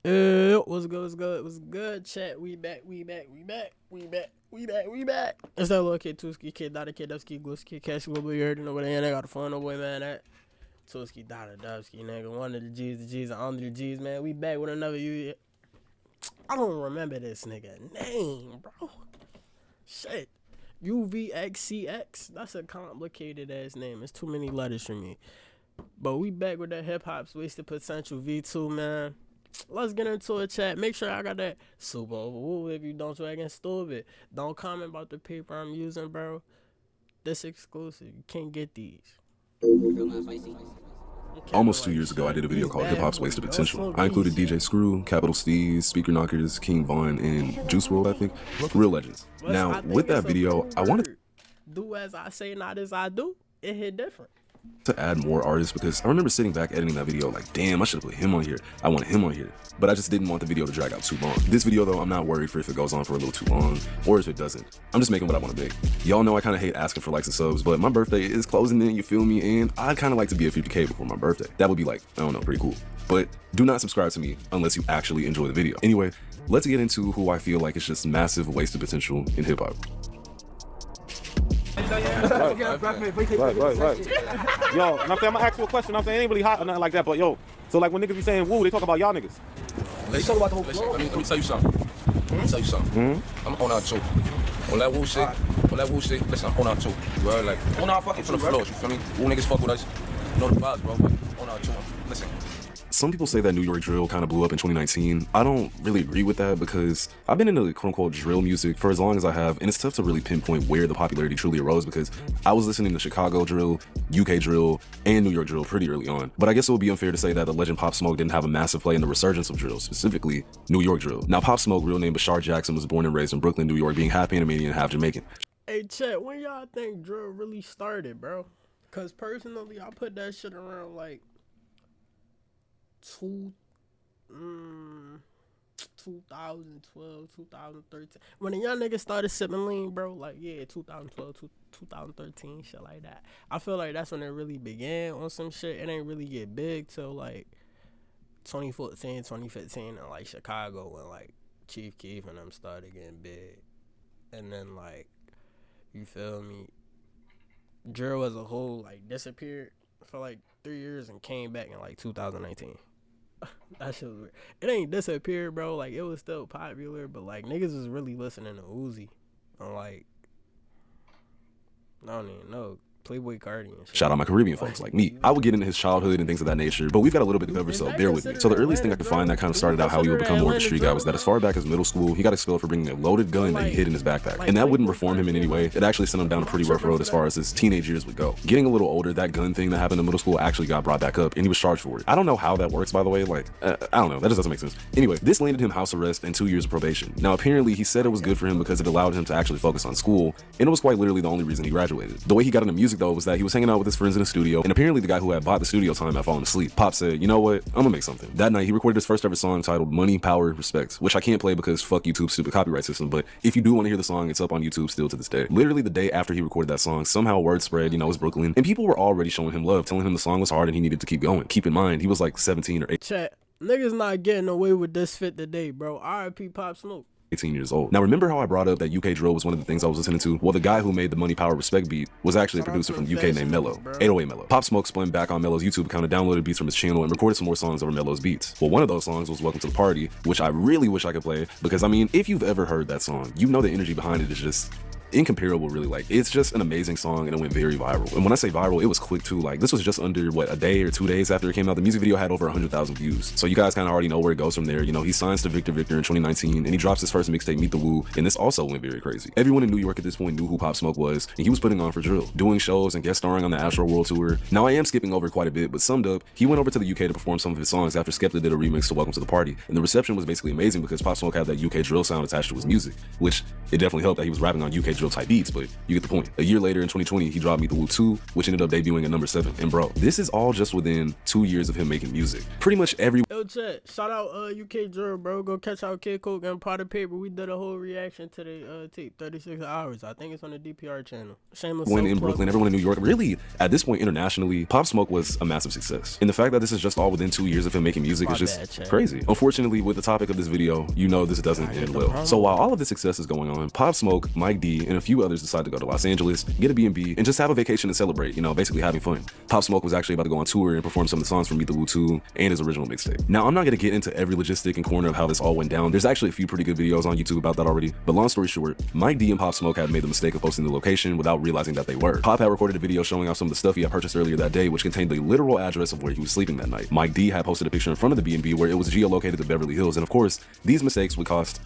What's good, what's good, chat? We back. It's that little kid, Tuski, kid, Dada, kid, Dubski, Gluski, Cash, Global, you already know what they got the phone, no boy, man, that. Tuski, Dada, Dubski, nigga, one of the G's, under the G's, man. We back with another you. I don't remember this nigga name, bro. Shit. UVXCX. That's a complicated ass name. It's too many letters for me. But we back with that hip hop's wasted potential V2, man. Let's get into a chat. Make sure I got that super over. If you don't, so I can stupid. Don't comment about the paper I'm using, bro. This exclusive. You can't get these. Almost 2 years ago, I did a video called Hip Hop's Wasted Potential. I included DJ Screw, Capital Steez, Speaker Knockers, King Von, and Juice WRLD, I think. Real legends. Now, with that video, I wanted do as I say, not as I do. It hit different. To add more artists because I remember sitting back editing that video like, damn, I should have put him on here. I want him on here. But I just didn't want the video to drag out too long. This video though, I'm not worried for if it goes on for a little too long or if it doesn't. I'm just making what I want to make. Y'all know I kind of hate asking for likes and subs, but my birthday is closing in, you feel me? And I'd kind of like to be at 50K before my birthday. That would be like, I don't know, pretty cool. But do not subscribe to me unless you actually enjoy the video. Anyway, let's get into who I feel like is just massive wasted potential in hip hop. Right. Yo, and I'm gonna ask you a question. I'm saying it ain't really hot or nothing like that, but yo, so like when niggas be saying woo, they talk about y'all niggas. They talk about the whole floor. Let me tell you something. I'm on our too. On that woo shit, listen, I'm on our too. You heard, like, on our fucking from the floors, you feel me? Woo niggas fuck with us. You know the vibes, bro, but on our too. Listen. Some people say that New York drill kind of blew up in 2019. I don't really agree with that because I've been into quote-unquote drill music for as long as I have, and it's tough to really pinpoint where the popularity truly arose because I was listening to Chicago drill, UK drill, and New York drill pretty early on. But I guess it would be unfair to say that the legend Pop Smoke didn't have a massive play in the resurgence of drill, specifically New York drill. Now, Pop Smoke, real name Bashar Jackson, was born and raised in Brooklyn, New York, being half Panamanian and half Jamaican. Hey, chat, when y'all think drill really started, bro? Because personally, I put that shit around like 2012, 2013. When the young niggas started sipping lean, bro, like, yeah, 2012, 2013, shit like that. I feel like that's when it really began on some shit. It ain't really get big till, like, 2014, 2015 in, like, Chicago when, like, Chief Keef and them started getting big. And then, like, you feel me? Drill as a whole, like, disappeared for, like, 3 years and came back in, like, 2019. That shit was weird. It ain't disappeared, bro. Like, it was still popular, but like niggas was really listening to Uzi on like I don't even know, Playboy Cardi and shit. Shout out my Caribbean folks like me. I would get into his childhood and things of that nature, but we've got a little bit to cover, so bear with me. So the earliest thing I could find that kind of started out how he would become more of a street guy was that as far back as middle school, he got expelled for bringing a loaded gun that he hid in his backpack. And that wouldn't reform him in any way. It actually sent him down a pretty rough road as far as his teenage years would go. Getting a little older, that gun thing that happened in middle school actually got brought back up, and he was charged for it. I don't know how that works, by the way. Like, I don't know. That just doesn't make sense. Anyway, this landed him house arrest and 2 years of probation. Now, apparently, he said it was good for him because it allowed him to actually focus on school, and it was quite literally the only reason he graduated. The way he got into music, though, was that he was hanging out with his friends in the studio, and apparently the guy who had bought the studio time had fallen asleep. Pop said, you know what, I'm gonna make something. That night he recorded his first ever song titled Money, Power, Respect, which I can't play because fuck YouTube's stupid copyright system, but if you do want to hear the song, it's up on YouTube still to this day. Literally the day after he recorded that song, somehow word spread, you know, it was Brooklyn, and people were already showing him love, telling him the song was hard and he needed to keep going. Keep in mind, he was like 17 or 18. Chat, niggas not getting away with this fit today, bro. R.I.P. Pop Smoke. 18 years old. Now remember how I brought up that UK drill was one of the things I was listening to? Well, the guy who made the Money, Power, Respect beat was actually a producer from UK named Mello, 808 Mello. Pop Smoke spun back on Mello's YouTube account and downloaded beats from his channel and recorded some more songs over Mello's beats. Well, one of those songs was Welcome to the Party, which I really wish I could play because, I mean, if you've ever heard that song, you know the energy behind it is just incomparable, really. Like, it's just an amazing song and it went very viral. And when I say viral, it was quick too. Like, this was just under what, a day or 2 days after it came out. The music video had over 100,000 views, so you guys kind of already know where it goes from there. You know, he signs to Victor in 2019 and he drops his first mixtape, Meet the Woo, and this also went very crazy. Everyone in New York at this point knew who Pop Smoke was, and he was putting on for drill, doing shows and guest starring on the Astro World Tour. Now I am skipping over quite a bit, but summed up, he went over to the UK to perform some of his songs after Skepta did a remix to Welcome to the Party, and the reception was basically amazing because Pop Smoke had that UK drill sound attached to his music, which It definitely helped that he was rapping on UK drill type beats, but you get the point. A year later in 2020, he dropped Meet the Woo 2, which ended up debuting at number 7. And bro, this is all just within 2 years of him making music. Pretty much every— Yo, chat, shout out UK drill, bro. Go catch out Kid Coke and Pot of Paper. We did a whole reaction to the tape, 36 hours. I think it's on the DPR channel. Shameless. When in Brooklyn, everyone in New York, really, at this point internationally, Pop Smoke was a massive success. And the fact that this is just all within 2 years of him making music is just crazy. Unfortunately, with the topic of this video, you know this doesn't end well. So while all of this success is going on, Pop Smoke, Mike D, and a few others decide to go to Los Angeles, get a B&B, and just have a vacation and celebrate, you know, basically having fun. Pop Smoke was actually about to go on tour and perform some of the songs from Meet the Woo 2 and his original mixtape. Now, I'm not gonna get into every logistic and corner of how this all went down. There's actually a few pretty good videos on YouTube about that already, but long story short, Mike D and Pop Smoke had made the mistake of posting the location without realizing that they were. Pop had recorded a video showing off some of the stuff he had purchased earlier that day, which contained the literal address of where he was sleeping that night. Mike D had posted a picture in front of the B&B where it was geolocated to Beverly Hills, and of course, these mistakes would cost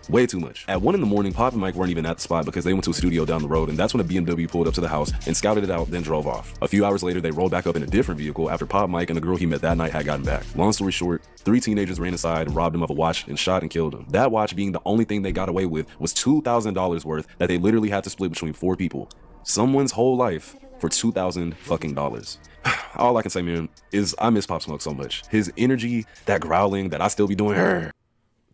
way too much. At 1 in the morning, Pop and Mike weren't even at the spot because they went to a studio down the road, and that's when a BMW pulled up to the house and scouted it out, then drove off. A few hours later, they rolled back up in a different vehicle after Pop, Mike, and the girl he met that night had gotten back. Long story short, 3 teenagers ran inside and robbed him of a watch and shot and killed him. That watch being the only thing they got away with was $2,000 worth that they literally had to split between 4 people. Someone's whole life for $2,000 fucking dollars. All I can say, man, is I miss Pop Smoke so much. His energy, that growling that I still be doing.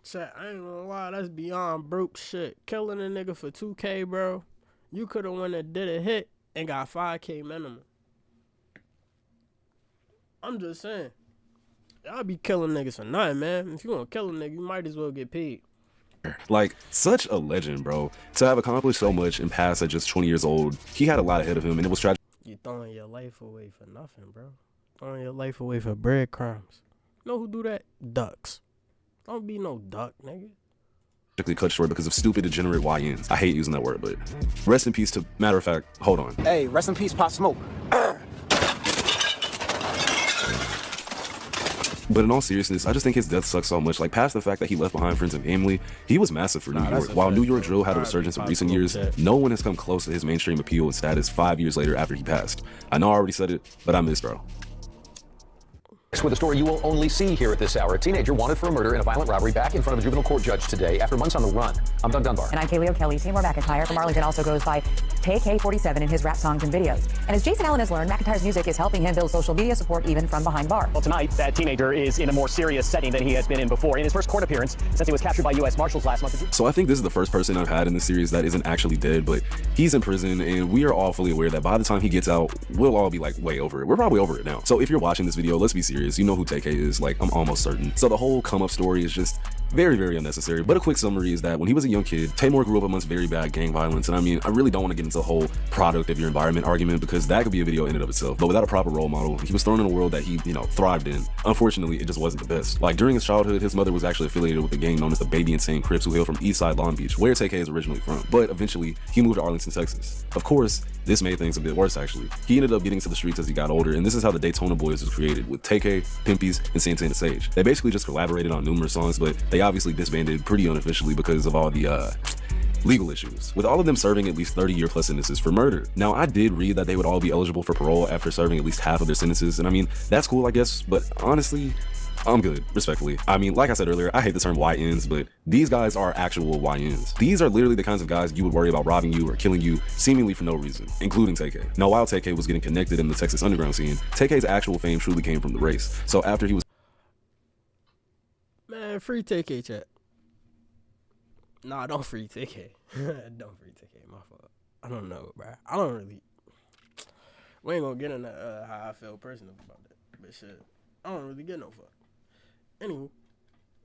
Chat, I ain't gonna lie, that's beyond broke shit. Killing a nigga for 2K, bro. You could have went and did a hit and got 5K minimum. I'm just saying. Y'all be killing niggas for nothing, man. If you gonna kill a nigga, you might as well get paid. Like, such a legend, bro. To have accomplished so much and pass at just 20 years old, he had a lot ahead of him, and it was tragic. You throwing your life away for nothing, bro. Throwing your life away for breadcrumbs. You know who do that? Ducks. Don't be no duck, nigga. Cut short because of stupid, degenerate YNs. I hate using that word, but rest in peace to, matter of fact, hold on. Hey, rest in peace, Pop Smoke. But in all seriousness, I just think his death sucks so much. Like, past the fact that he left behind friends and family, he was massive for New York. While New York drill had a resurgence in recent years, no one has come close to his mainstream appeal and status 5 years later after he passed. I know I already said it, but I miss bro. With a story you will only see here at this hour. A teenager wanted for a murder and a violent robbery back in front of a juvenile court judge today after months on the run. I'm Doug Dunbar. And I'm Kayleo Kelly. Seymour McIntyre from Arlington also goes by KK47 in his rap songs and videos. And as Jason Allen has learned, McIntyre's music is helping him build social media support even from behind bars. Well, tonight, that teenager is in a more serious setting than he has been in before. In his first court appearance since he was captured by U.S. Marshals last month. So I think this is the first person I've had in this series that isn't actually dead, but he's in prison, and we are all fully aware that by the time he gets out, we'll all be like way over it. We're probably over it now. So if you're watching this video, let's be serious. You know who TK is, like, I'm almost certain. So the whole come up story is just very, very unnecessary. But a quick summary is that when he was a young kid, Taymor grew up amongst very bad gang violence. And I mean, I really don't want to get into the whole product of your environment argument because that could be a video in and of itself. But without a proper role model, he was thrown in a world that he, you know, thrived in. Unfortunately, it just wasn't the best. Like, during his childhood, his mother was actually affiliated with a gang known as the Baby Insane Crips, who hail from Eastside Long Beach, where TK is originally from. But eventually, he moved to Arlington, Texas. Of course, this made things a bit worse, actually. He ended up getting to the streets as he got older, and this is how the Daytona Boys was created, with TK, Pimpies, and Santana Sage. They basically just collaborated on numerous songs, but they obviously disbanded pretty unofficially because of all the legal issues, with all of them serving at least 30-year plus sentences for murder. Now, I did read that they would all be eligible for parole after serving at least half of their sentences, and I mean, that's cool, I guess, but honestly, I'm good, respectfully. I mean, like I said earlier, I hate the term YNs, but these guys are actual YNs. These are literally the kinds of guys you would worry about robbing you or killing you seemingly for no reason, including TK. Now, while TK was getting connected in the Texas underground scene, TK's actual fame truly came from the race. So after he was— Man, free TK, chat. Nah, don't free TK. Don't free TK, my fault. I don't know, bro. I don't really— we ain't gonna get into how I feel personally about that, but shit, I don't really get no fuck. Anywho,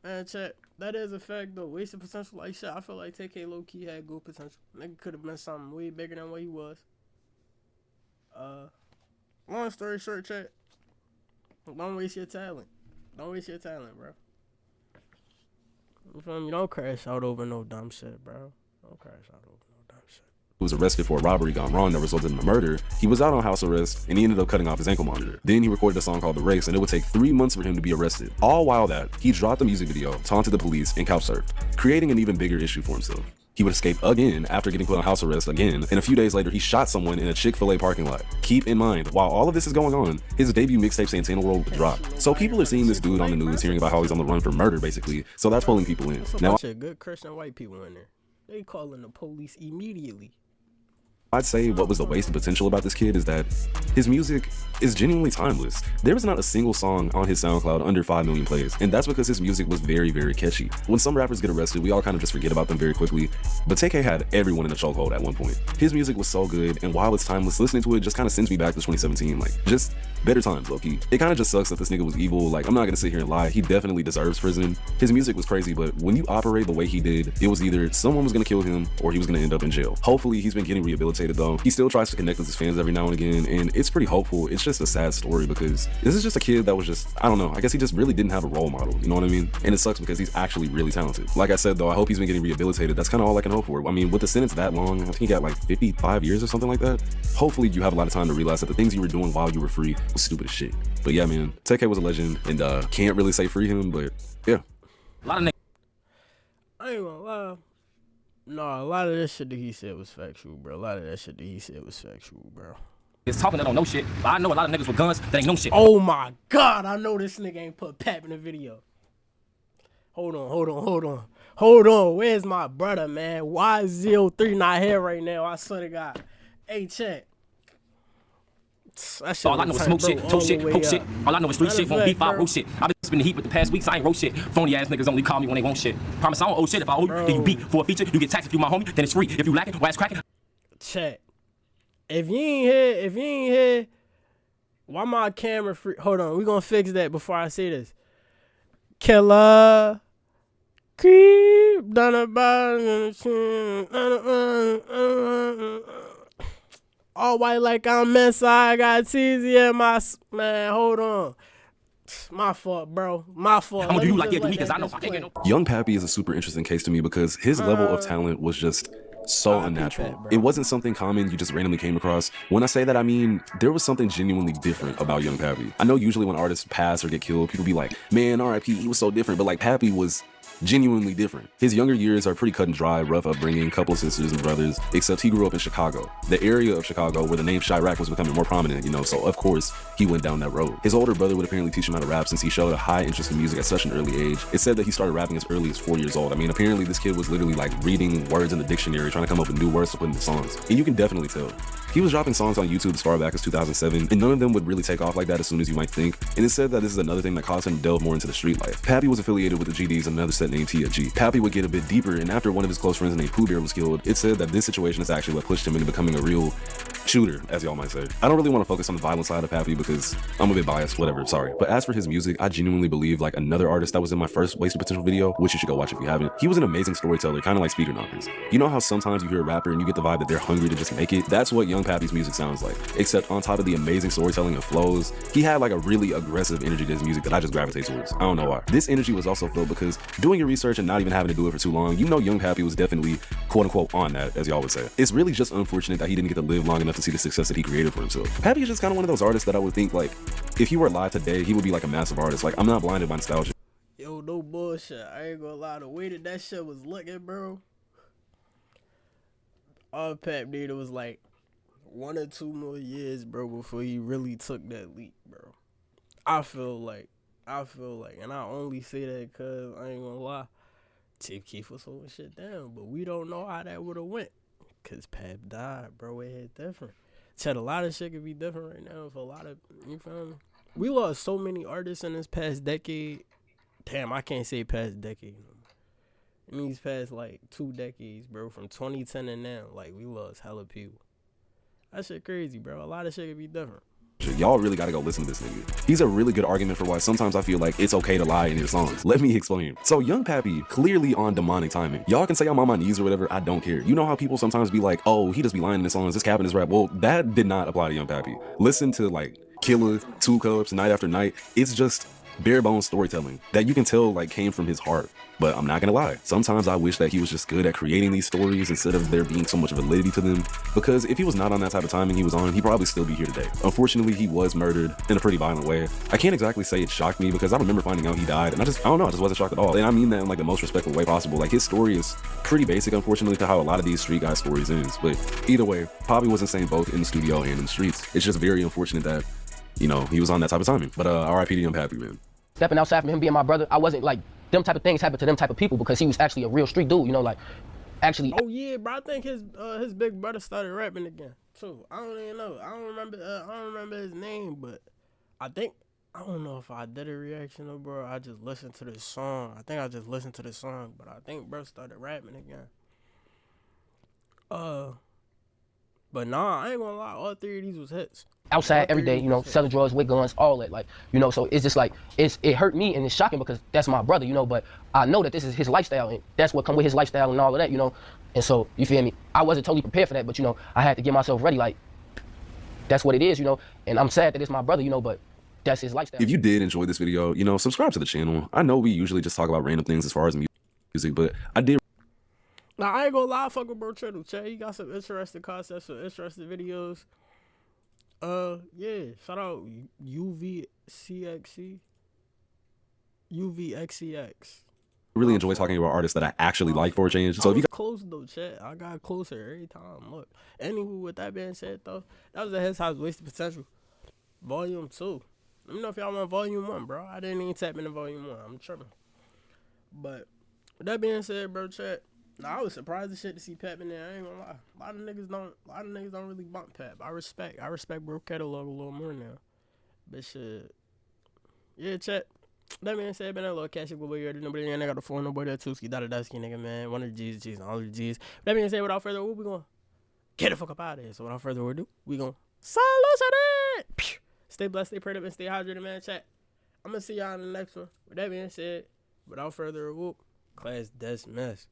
man, chat, that is a fact though. Wasted potential, like shit. I feel like TK low key had good potential. Nigga could have been something way bigger than what he was. Long story short, chat. Don't waste your talent. Don't waste your talent, bro. You feel me? Don't crash out over no dumb shit, bro. Don't crash out over no dumb shit. was arrested for a robbery gone wrong that resulted in a murder. He was out on house arrest and he ended up cutting off his ankle monitor. Then he recorded a song called The Race, and it would take 3 months for him to be arrested. All while that, he dropped a music video, taunted the police, and couch surfed, creating an even bigger issue for himself. He would escape again after getting put on house arrest again, and a few days later he shot someone in a Chick-fil-A parking lot. Keep in mind, while all of this is going on, his debut mixtape Santana World would drop. So people are seeing this dude on the news, hearing about how he's on the run for murder basically, so that's pulling people in. Now, a bunch of good Christian white people in there. They calling the police immediately. I'd say what was the wasted potential about this kid is that his music is genuinely timeless. There is not a single song on his SoundCloud under 5 million plays, and that's because his music was very, very catchy. When some rappers get arrested, we all kind of just forget about them very quickly, but TK had everyone in a chokehold at one point. His music was so good, and while it's timeless, listening to it just kind of sends me back to 2017, like, just better times, low-key. It kind of just sucks that this nigga was evil. Like, I'm not gonna sit here and lie, he definitely deserves prison. His music was crazy, but when you operate the way he did, it was either someone was gonna kill him or he was gonna end up in jail. Hopefully he's been getting rehabilitated though. He still tries to connect with his fans every now and again, and it's pretty hopeful. It's just a sad story because this is just a kid that was just, I don't know, I guess he just really didn't have a role model, you know what I mean? And it sucks because he's actually really talented. Like I said though, I hope he's been getting rehabilitated. That's kind of all I can hope for. I mean, with the sentence that long, I think he got like 55 years or something like that. Hopefully you have a lot of time to realize that the things you were doing while you were free was stupid as shit. But yeah, man, TK was a legend, and can't really say free him, but yeah. A lot of niggas. I ain't gonna lie. No, a lot of that shit that he said was factual, bro. A lot of that shit that he said was factual, bro. It's talking that don't know shit, but I know a lot of niggas with guns that ain't know shit. Oh my God, I know this nigga ain't put Pap in the video. Hold on. Where's my brother, man? Y03 not here right now. I swear to God. Hey, check. All I know is smoke shit, talk shit, hope shit. All I know is street shit, won't beef, I roll shit. I've been spinning heat with the past weeks, I ain't roll shit. Phony ass niggas only call me when they want shit. Promise I don't owe shit. If I owe you, then you beat for a feature. You get taxed if you my homie, then it's free. If you lacking, why it's cracking? Check. If you ain't here, why my camera free? Hold on, we gonna fix that before I say this. Killer. Creep down about all white like I'm inside. Got teasy in my man. Hold on, my fault, bro. My fault. I'm gonna do you like you do me because I know I ain't no. Young Pappy is a super interesting case to me because his level of talent was just so unnatural. It wasn't something common you just randomly came across. When I say that, I mean there was something genuinely different about Young Pappy. I know usually when artists pass or get killed, people be like, man, R.I.P., he was so different, but like Pappy was genuinely different. His younger years are pretty cut and dry, rough upbringing, couple of sisters and brothers, except he grew up in Chicago, the area of Chicago where the name Chirac was becoming more prominent, you know, so of course he went down that road. His older brother would apparently teach him how to rap since he showed a high interest in music at such an early age. It said that he started rapping as early as 4 years old. I mean, apparently this kid was literally like reading words in the dictionary, trying to come up with new words to put into songs, and you can definitely tell. He was dropping songs on YouTube as far back as 2007, and none of them would really take off like that as soon as you might think, and it said that this is another thing that caused him to delve more into the street life. Pappy was affiliated with the GDs and another set named TFG. Pappy would get a bit deeper, and after one of his close friends named Pooh Bear was killed, it said that this situation is actually what pushed him into becoming a real shooter, as y'all might say. I don't really want to focus on the violent side of Pappy because I'm a bit biased, whatever, sorry. But as for his music, I genuinely believe like another artist that was in my first Wasted Potential video, which you should go watch if you haven't. He was an amazing storyteller, kind of like Speaker Knockers. You know how sometimes you hear a rapper and you get the vibe that they're hungry to just make it? That's what Young Pappy's music sounds like. Except on top of the amazing storytelling and flows, he had like a really aggressive energy to his music that I just gravitate towards. I don't know why. This energy was also felt because doing your research and not even having to do it for too long, you know Young Pappy was definitely quote unquote on that, as y'all would say. It's really just unfortunate that he didn't get to live long enough to see the success that he created for himself. Pappy is just kind of one of those artists that I would think like, if he were alive today, he would be like a massive artist. Like, I'm not blinded by nostalgia. Yo, no bullshit. I ain't gonna lie. The way that shit was looking, bro. All Pap needed was like 1 or 2 more years, bro, before he really took that leap, bro. I feel like, and I only say that because I ain't gonna lie, Chief Keef was holding shit down, but we don't know how that would have went, cause Pap died, bro. It hit different. Said a lot of shit could be different right now for a lot of, you feel me? We lost so many artists in this past decade. Damn, I can't say past decade no more. It means past like 2 decades, bro, from 2010 and now. Like, we lost hella people. That shit crazy, bro. A lot of shit could be different. Y'all really gotta go listen to this nigga. He's a really good argument for why sometimes I feel like it's okay to lie in your songs. Let me explain. So Young Pappy, clearly on demonic timing. Y'all can say I'm on my knees or whatever, I don't care. You know how people sometimes be like, oh, he just be lying in his songs, this cap in his rap. Well, that did not apply to Young Pappy. Listen to like Killer, 2 Cups, Night After Night. It's just bare bones storytelling that you can tell like came from his heart. But I'm not gonna lie, sometimes I wish that he was just good at creating these stories instead of there being so much validity to them, because if he was not on that type of timing he was on, he'd probably still be here today. Unfortunately, he was murdered in a pretty violent way. I can't exactly say it shocked me because I remember finding out he died and I don't know, I just wasn't shocked at all. And I mean that in like the most respectful way possible. Like, his story is pretty basic, unfortunately, to how a lot of these street guy stories ends. But either way, Pappy was insane both in the studio and in the streets. It's just very unfortunate that, you know, he was on that type of timing. But R.I.P. to Young Pappy, man. Stepping outside from him being my brother, I wasn't like, them type of things happen to them type of people because he was actually a real street dude, you know, like, actually. Oh yeah, bro. I think his big brother started rapping again too. I don't even know. I don't remember his name, but I don't know if I did a reaction though, bro. I just listened to this song. I think I just listened to this song, but I think bro started rapping again. But nah, I ain't gonna lie. All 3 of these was hits. Outside every day, you know, selling drugs with guns, all that, like, you know, so it's just like, it hurt me and it's shocking because that's my brother, you know, but I know that this is his lifestyle and that's what come with his lifestyle and all of that, you know, and so, you feel me, I wasn't totally prepared for that, but, you know, I had to get myself ready, like, that's what it is, you know, and I'm sad that it's my brother, you know, but that's his lifestyle. If you did enjoy this video, you know, subscribe to the channel. I know we usually just talk about random things as far as music, but I did. Now, I ain't gonna lie, fuck with bro Channel. Chat, he got some interesting concepts, some interesting videos. Yeah, shout out UVXCX. Really enjoy talking about artists that I actually like for a change. So if you got close though, chat, I got closer every time. Look, anywho, with that being said though, that was a His House Wasted Potential, Volume 2. Let me know if y'all want Volume 1, bro. I didn't even tap into Volume 1. I'm tripping. But with that being said, bro, chat. Nah, I was surprised as shit to see Pep in there. I ain't gonna lie. A lot of niggas don't really bump Pep. I respect bro catalog a little more now. But shit. Yeah, chat. That being said, been a little catch up with you. Nobody ain't got the phone, nobody that Tuski, Dusky nigga, man. One of the G's, all the G's. That being said, without further ado, we gonna get the fuck up out of here. So without further ado, we gonna salute it. Stay blessed, stay prayed up, and stay hydrated, man. Chat. I'm gonna see y'all in the next one. With that being said, without further ado, class dismissed.